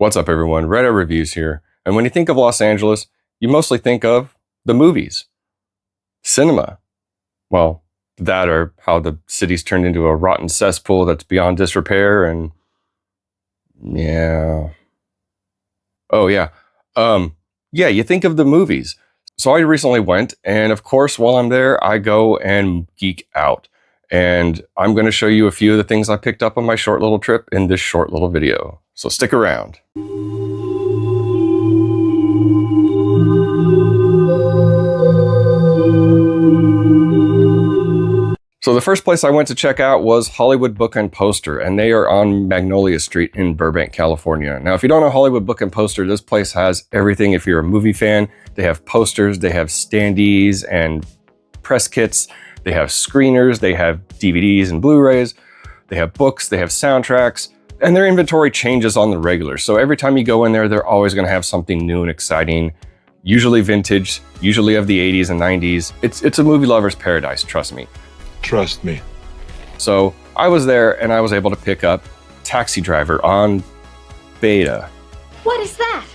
What's up, everyone? Reddit Reviews here. And when you think of Los Angeles, you mostly think of the movies, cinema. Well, that or how the city's turned into a rotten cesspool that's beyond disrepair and yeah. Oh, yeah. Yeah, you think of the movies. So I recently went, and of course, while I'm there, I go and geek out. And I'm going to show you a few of the things I picked up on my short little trip in this short little video. So stick around. So the first place I went to check out was Hollywood Book and Poster, and they are on Magnolia Street in Burbank, California. Now, if you don't know Hollywood Book and Poster, this place has everything. If you're a movie fan, they have posters, they have standees and press kits, they have screeners, they have DVDs and Blu-Rays, they have books, they have soundtracks, and their inventory changes on the regular. So every time you go in there, they're always going to have something new and exciting, usually vintage, usually of the 80s and 90s. It's a movie lover's paradise, trust me. Trust me. So I was there and I was able to pick up Taxi Driver on beta. What is that?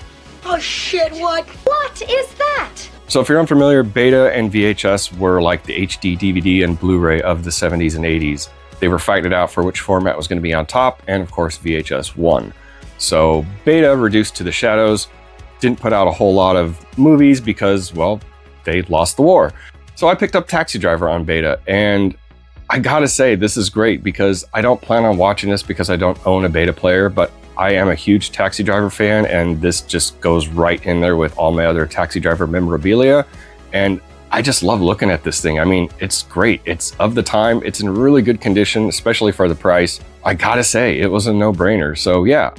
Oh shit, what? What is that? So if you're unfamiliar, beta and VHS were like the HD, DVD, and Blu-ray of the 70s and 80s. They were fighting it out for which format was going to be on top, and of course VHS won. So beta, reduced to the shadows, didn't put out a whole lot of movies because, well, they lost the war. So I picked up Taxi Driver on beta, and I gotta say, this is great because I don't plan on watching this because I don't own a beta player, but I am a huge Taxi Driver fan, and this just goes right in there with all my other Taxi Driver memorabilia. And I just love looking at this thing. I mean, it's great. It's of the time. It's in really good condition, especially for the price. I gotta say, it was a no-brainer. So yeah,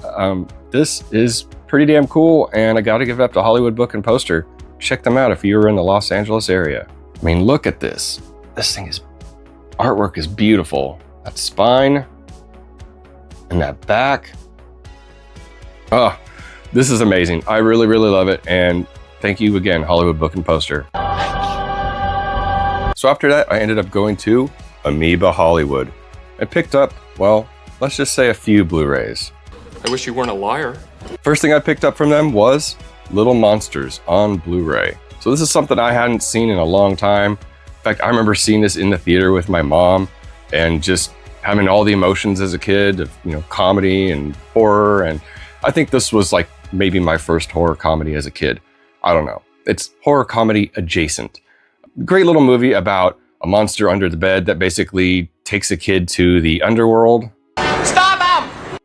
this is pretty damn cool, and I gotta give it up to Hollywood Book and Poster. Check them out if you were in the Los Angeles area. I mean, look at this. This thing is, artwork is beautiful. That spine and that back. Oh, this is amazing. I really, really love it. And thank you again, Hollywood Book and Poster. So after that, I ended up going to Amoeba Hollywood. I picked up, well, let's just say a few Blu-Rays. I wish you weren't a liar. First thing I picked up from them was Little Monsters on Blu-ray. So this is something I hadn't seen in a long time. In fact, I remember seeing this in the theater with my mom and just having all the emotions as a kid of, you know, comedy and horror. And I think this was like maybe my first horror comedy as a kid. I don't know. It's horror comedy adjacent. Great little movie about a monster under the bed that basically takes a kid to the underworld. Stop him!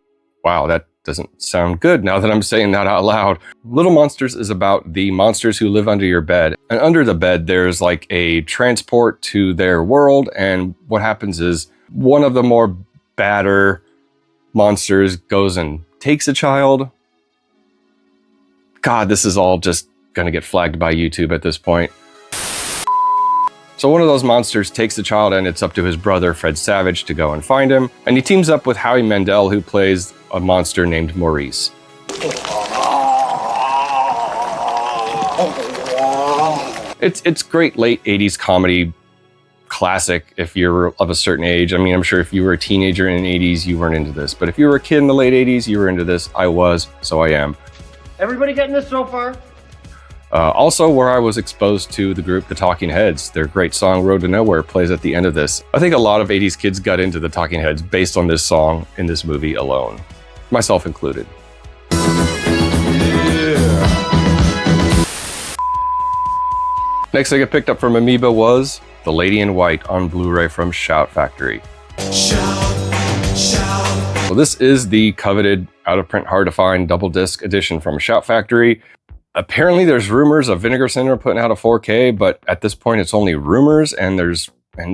Wow, that doesn't sound good now that I'm saying that out loud. Little Monsters is about the monsters who live under your bed. And under the bed, there's like a transport to their world. And what happens is one of the more badder monsters goes and takes a child. God, this is all just gonna get flagged by YouTube at this point. So one of those monsters takes the child, and it's up to his brother, Fred Savage, to go and find him. And he teams up with Howie Mandel, who plays a monster named Maurice. It's great late 80s comedy classic if you're of a certain age. I mean, I'm sure if you were a teenager in the 80s, you weren't into this. But if you were a kid in the late 80s, you were into this. I was, so I am. Everybody getting this so far? Also, where I was exposed to the group The Talking Heads. Their great song, Road to Nowhere, plays at the end of this. I think a lot of 80s kids got into The Talking Heads based on this song in this movie alone. Myself included. Yeah. Next thing I picked up from Amoeba was The Lady in White on Blu-ray from Shout Factory. So this is the coveted, out-of-print, hard-to-find double disc edition from Shout Factory. Apparently there's rumors of Vinegar Syndrome putting out a 4K, but at this point it's only rumors, and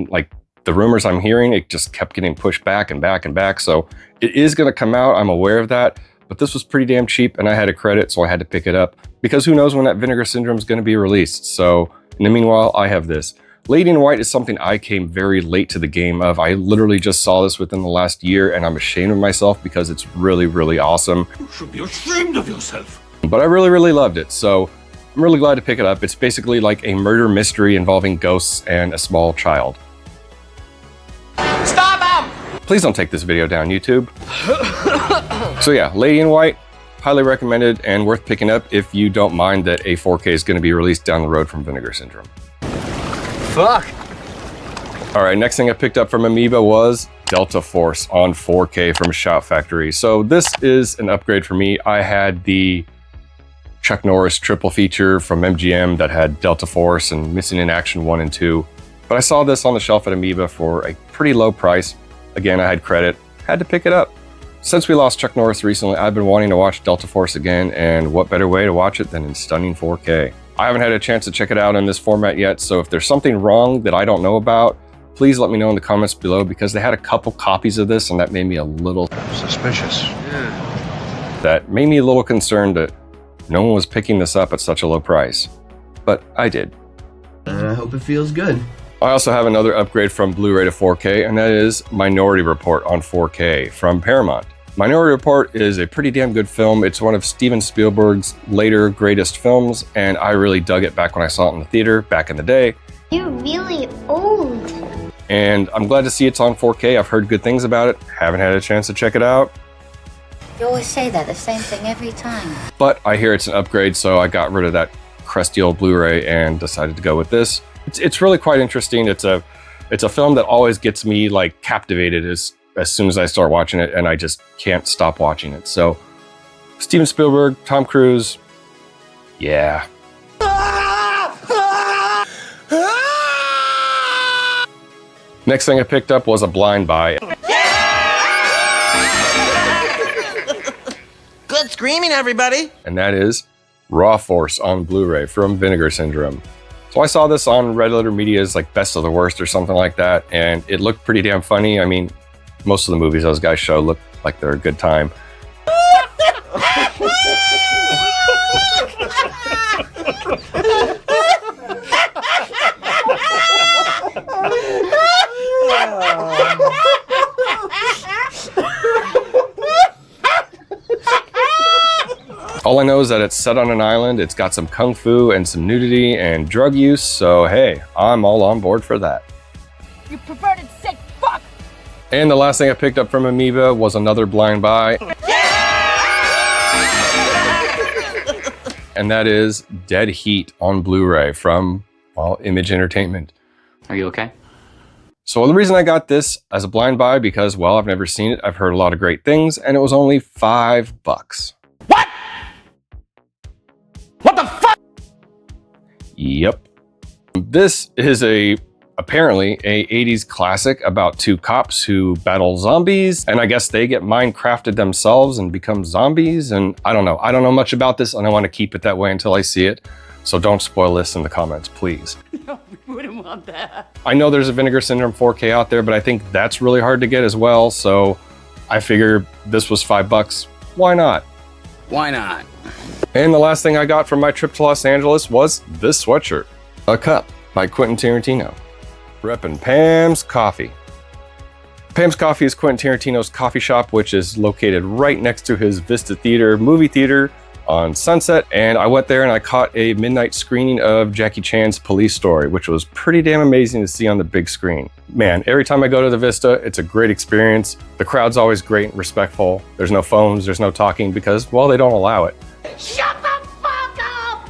like the rumors I'm hearing, it just kept getting pushed back and back and back. So it is going to come out. I'm aware of that, but this was pretty damn cheap and I had a credit, so I had to pick it up because who knows when that Vinegar Syndrome is going to be released. So in the meanwhile, I have this. Lady in White is something I came very late to the game of. I literally just saw this within the last year, and I'm ashamed of myself because it's really, really awesome. You should be ashamed of yourself. But I really, really loved it, so I'm really glad to pick it up. It's basically like a murder mystery involving ghosts and a small child. Stop him! Please don't take this video down, YouTube. So yeah, Lady in White, highly recommended and worth picking up if you don't mind that a 4K is going to be released down the road from Vinegar Syndrome. Fuck. All right, next thing I picked up from Amoeba was Delta Force on 4K from Shout Factory. So this is an upgrade for me. I had the Chuck Norris triple feature from MGM that had Delta Force and Missing in Action 1 and 2. But I saw this on the shelf at Amoeba for a pretty low price. Again, I had credit, had to pick it up. Since we lost Chuck Norris recently, I've been wanting to watch Delta Force again, and what better way to watch it than in stunning 4K. I haven't had a chance to check it out in this format yet, so if there's something wrong that I don't know about, please let me know in the comments below, because they had a couple copies of this and that made me a little suspicious. That made me a little concerned that no one was picking this up at such a low price. But I did. I hope it feels good. I also have another upgrade from Blu-ray to 4K, and that is Minority Report on 4K from Paramount. Minority Report is a pretty damn good film. It's one of Steven Spielberg's later greatest films, and I really dug it back when I saw it in the theater back in the day. You're really old. And I'm glad to see it's on 4K. I've heard good things about it. Haven't had a chance to check it out. You always say that, the same thing every time. But I hear it's an upgrade, so I got rid of that crusty old Blu-ray and decided to go with this. It's really quite interesting. It's a film that always gets me like captivated as soon as I start watching it, and I just can't stop watching it. So Steven Spielberg, Tom Cruise, yeah. Next thing I picked up was a blind buy. Good screaming, everybody. And that is Raw Force on Blu-ray from Vinegar Syndrome. So I saw this on Red Letter Media's like Best of the Worst or something like that, and it looked pretty damn funny. I mean, most of the movies those guys show look like they're a good time. All I know is that it's set on an island, it's got some kung fu and some nudity and drug use, so hey, I'm all on board for that. You perverted sick fuck! And the last thing I picked up from Amoeba was another blind buy. And that is Dead Heat on Blu-ray from, well, Image Entertainment. Are you okay? So the reason I got this as a blind buy, because, well, I've never seen it, I've heard a lot of great things, and it was only $5. What? What the fuck? Yep. This is apparently a 80s classic about two cops who battle zombies, and I guess they get Minecrafted themselves and become zombies, and I don't know much about this, and I want to keep it that way until I see it. So don't spoil this in the comments, please. No, we wouldn't want that. I know there's a Vinegar Syndrome 4K out there, but I think that's really hard to get as well, so I figured this was $5. Why not? Why not? And the last thing I got from my trip to Los Angeles was this sweatshirt. A Cup by Quentin Tarantino. Reppin' Pam's Coffee. Pam's Coffee is Quentin Tarantino's coffee shop, which is located right next to his Vista Theater movie theater on Sunset. And I went there and I caught a midnight screening of Jackie Chan's Police Story, which was pretty damn amazing to see on the big screen. Man, every time I go to the Vista, it's a great experience. The crowd's always great and respectful. There's no phones, there's no talking because, well, they don't allow it. Shut the fuck up!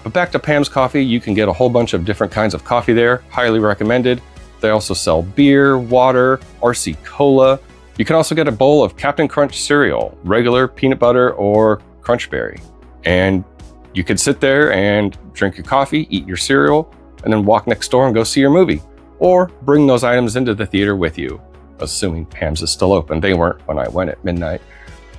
But back to Pam's Coffee, you can get a whole bunch of different kinds of coffee there. Highly recommended. They also sell beer, water, RC Cola. You can also get a bowl of Captain Crunch cereal, regular, peanut butter, or Crunch Berry. And you can sit there and drink your coffee, eat your cereal, and then walk next door and go see your movie. Or bring those items into the theater with you, assuming Pam's is still open. They weren't when I went at midnight.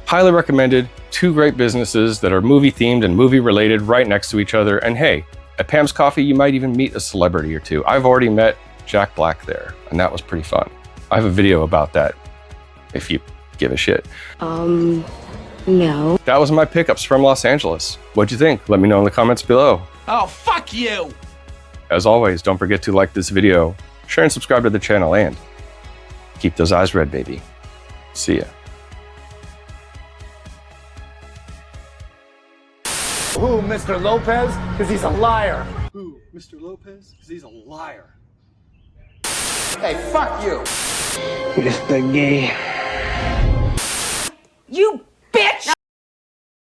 Highly recommended. Two great businesses that are movie themed and movie related right next to each other. And hey, at Pam's Coffee, you might even meet a celebrity or two. I've already met Jack Black there, and that was pretty fun. I have a video about that, if you give a shit. No. That was my pickups from Los Angeles. What'd you think? Let me know in the comments below. Oh, fuck you! As always, don't forget to like this video, share and subscribe to the channel, and keep those eyes red, baby. See ya. Who, Mr. Lopez? Because he's a liar. Who, Mr. Lopez? Because he's a liar. Hey, fuck you! Mr. Gay. You